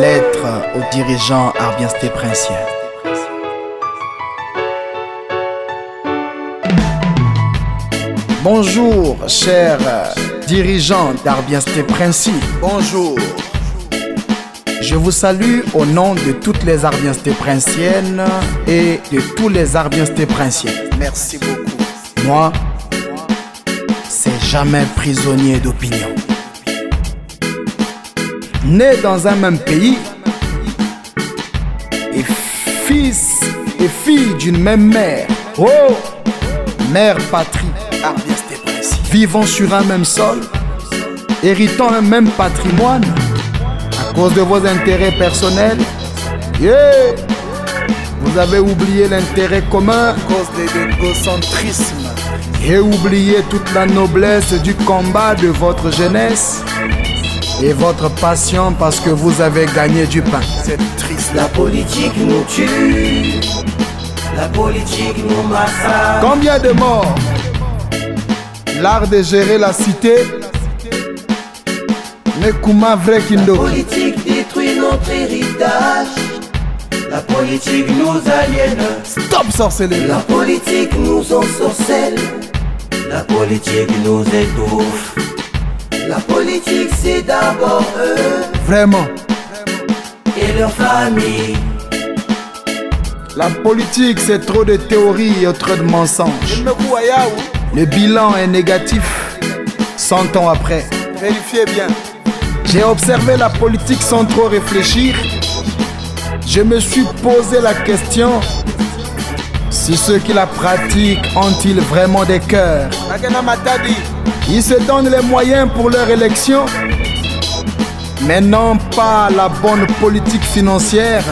Lettre au dirigeant Arbiensté Princien. Bonjour, chers dirigeants d'Arbiensté Princien. Bonjour. Je vous salue au nom de toutes les Arbiensté Princiennes et de tous les Arbiensté Princiens. Merci beaucoup. Moi, c'est jamais prisonnier d'opinion. Né dans un même pays et fils et fille d'une même mère. Oh, mère patrie, Arbiensté Princien. vivant sur un même sol, héritant un même patrimoine. À cause de vos intérêts personnels, vous avez oublié l'intérêt commun À cause de l'égocentrisme. et oublié toute la noblesse du combat de votre jeunesse et votre passion parce que vous avez gagné du pain. C'est triste. La politique nous tue, la politique nous massacre. Combien de morts? L'art de gérer la cité. Mais comment vrai La Kindoki? politique détruit notre héritage. La politique nous aliène. Stop sorcellerie. La politique nous ensorcelle. La politique nous étouffe. La politique c'est d'abord eux Vraiment. et leur famille. La politique, c'est trop de théories et trop de mensonges. Mekuayaou, Le bilan est négatif 100 ans après. vérifiez bien. J'ai observé la politique sans trop réfléchir. Je me suis posé la question si ceux qui la pratiquent ont-ils vraiment des cœurs? Nakena Matadi, Ils se donnent les moyens pour leur élection, mais non pas la bonne politique financière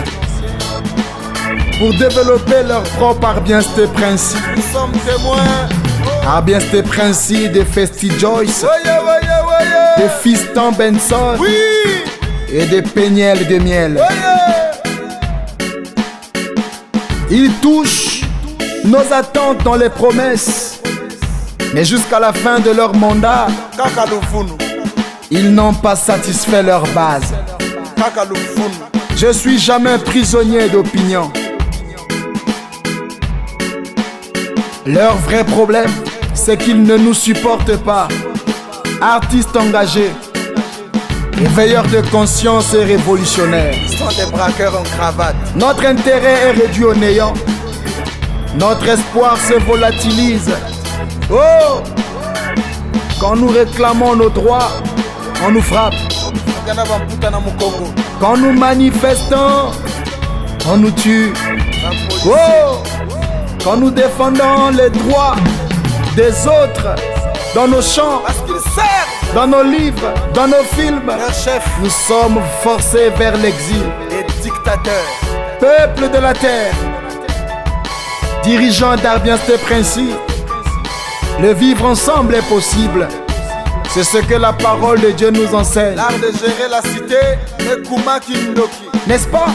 pour développer leur propre Arbiensté Princien. nous sommes témoins. Arbiensté Princien de Festi Joyce, Voyez. de Fiston Benson Oui. et de Péniel de Miel. Ils touchent nos attentes dans les promesses, mais jusqu'à la fin de leur mandat, Kakalufunu. ils n'ont pas satisfait leur base. Kakalufunu. Je suis jamais prisonnier d'opinion. Leur vrai problème, c'est qu'ils ne nous supportent pas. Artistes engagés, éveilleurs de conscience et révolutionnaires. Ils sont des braqueurs en cravate. Notre intérêt est réduit au néant. Notre espoir se volatilise. Oh! Quand nous réclamons nos droits, on nous frappe. Nakena Bamputa na Mukongo. Quand nous manifestons, on nous tue. La police. Oh! Quand nous défendons les droits des autres dans nos chants, Parce qu'ils servent dans nos livres, dans nos films, leur chef. nous sommes forcés vers l'exil. Les dictateurs. Peuple de la terre, dirigeants d'Arbiensté Princien, le vivre ensemble est possible. C'est ce que la parole de Dieu nous enseigne. L'art de gérer la cité. Mekuma Kindoki. N'est-ce pas?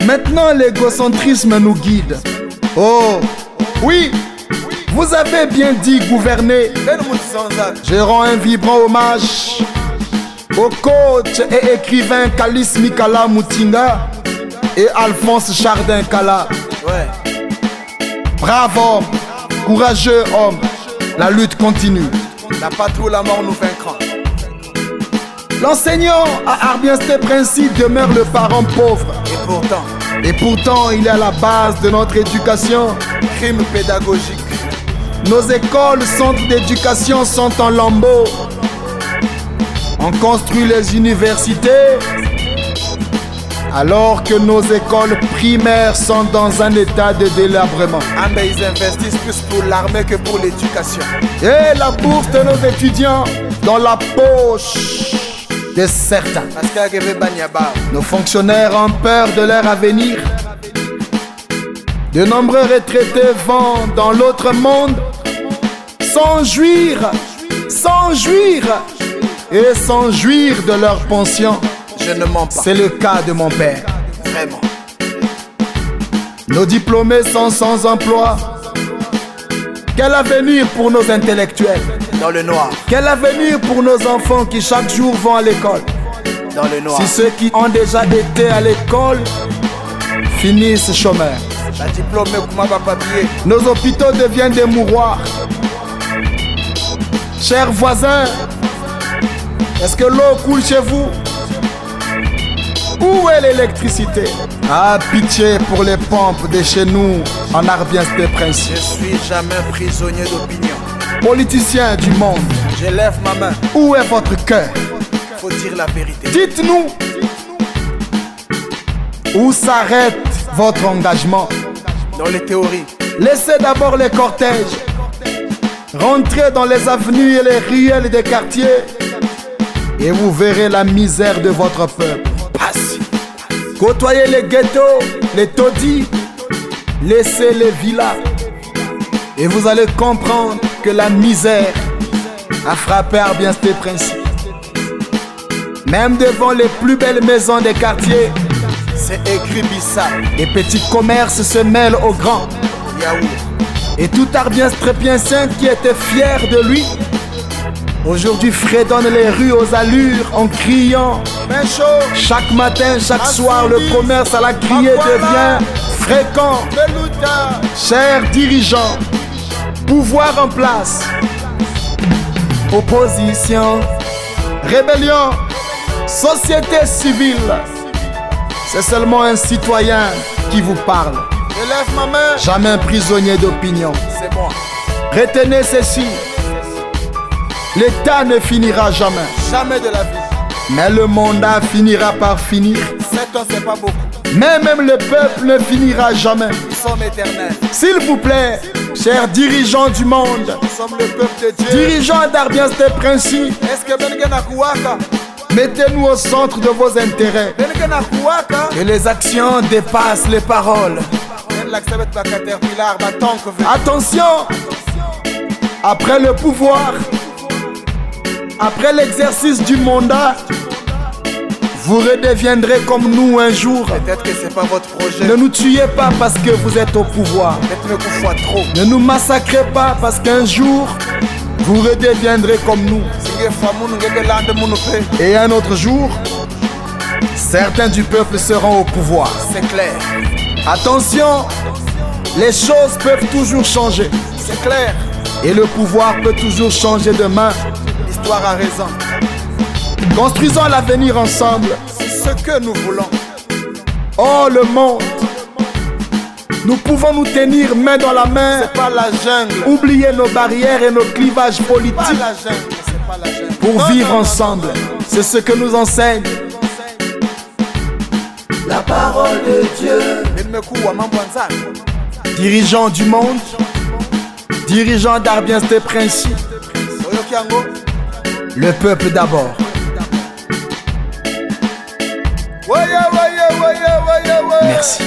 Maintenant, l'égocentrisme nous guide. Oh, oui, vous avez bien dit gouverner. Ben Moutsanzak. Je rends un vibrant hommage au coach et écrivain Kalis Mikala Moutinga et Alphonse Chardin Kala. Ouais. Brave homme, courageux homme, la lutte continue. La patrouille, la mort nous vaincra. L'enseignant à Arbiensté Princien demeure le parent pauvre. Et pourtant, il est à la base de notre éducation. Crime pédagogique. Nos écoles, centres d'éducation sont en lambeaux. On construit les universités alors que nos écoles primaires sont dans un état de délabrement. Mais ils investissent plus pour l'armée que pour l'éducation. Et la bourse de nos étudiants dans la poche de certains. Parce qu'il y a Banyaba. Nos fonctionnaires ont peur de leur avenir. De nombreux retraités vont dans l'autre monde sans jouir et sans jouir de leur pension. Je ne mens pas. C'est le cas de mon père. Vraiment. Nos diplômés sont sans emploi. Quel avenir pour nos intellectuels? Dans le noir. Quel avenir pour nos enfants qui chaque jour vont à l'école? dans le noir. Si ceux qui ont déjà été à l'école finissent chômeurs, La diplômé kuma ba papier. nos hôpitaux deviennent des mouroirs. Chers voisins, est-ce que l'eau coule chez vous? Où est l'électricité? Ah, pitié pour les pompes de chez nous en Arbiens-Sté-Prince. Je suis jamais prisonnier d'opinion. Politiciens du monde, Je lève ma main. où est votre cœur? Faut dire la vérité. Dites-nous, où s'arrête votre engagement? Dans les théories, Laissez d'abord les cortèges, rentrez dans les avenues et les ruelles des quartiers et vous verrez la misère de votre peuple. passe. Côtoyez les ghettos, les taudis, laissez les villas et vous allez comprendre que la misère a frappé Arbiens-Sté-Prince. Même devant les plus belles maisons des quartiers, C'est écrit Bissa. les petits commerces se mêlent aux grands. Yaourt. Et tout Arbiens-Sté-Princien qui était fier de lui, aujourd'hui fredonne les rues aux allures en criant. Mais chaud. Chaque matin, chaque soir, le commerce à la criée devient fréquent. Beluta. Chers dirigeants, pouvoir en place, opposition, rébellion, société civile, c'est seulement un citoyen qui vous parle, Je lève ma main. jamais un prisonnier d'opinion. C'est moi. Retenez ceci, l'État ne finira jamais, Jamais de la vie. mais le mandat finira par finir. 7 ans, c'est pas beaucoup. Mais même le peuple ne finira jamais. Nous sommes éternels. S'il vous plaît, chers dirigeants du monde, Nous sommes le peuple de Dieu. dirigeants d'Arbiens-Sté-Prince, Est-ce que Bengen Kuwaka? mettez-nous au centre de vos intérêts. Bengen Kuwaka? Que les actions dépassent les paroles. L'accepte ma caterpillar, ma tank. Attention, après le pouvoir, après l'exercice du mandat, vous redeviendrez comme nous un jour. Peut-être que c'est pas votre projet. Ne nous tuez pas parce que vous êtes au pouvoir. Peut-être que vous fois trop. Ne nous massacrez pas parce qu'un jour, vous redeviendrez comme nous. Singe famu ngeke lande munu pe. Et un autre jour, certains du peuple seront au pouvoir. C'est clair. Attention, les choses peuvent toujours changer. C'est clair. Et le pouvoir peut toujours changer de main. L'histoire a raison. Construisons l'avenir ensemble. C'est ce que nous voulons. Oh le monde, nous pouvons nous tenir main dans la main, C'est pas la jungle. oublier nos barrières et nos clivages Pas politiques la jungle. C'est pas la jungle. pour Non, vivre non, ensemble. C'est ce que nous enseigne La parole de Dieu. Benmeku wa mambo nzaka. dirigeants du monde, dirigeants d'Arbiens-Sté-Prince, Oyoki yango. le peuple d'abord. Ouais. Merci.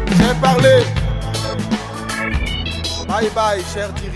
J'ai parlé. Bye bye, cher Dieu.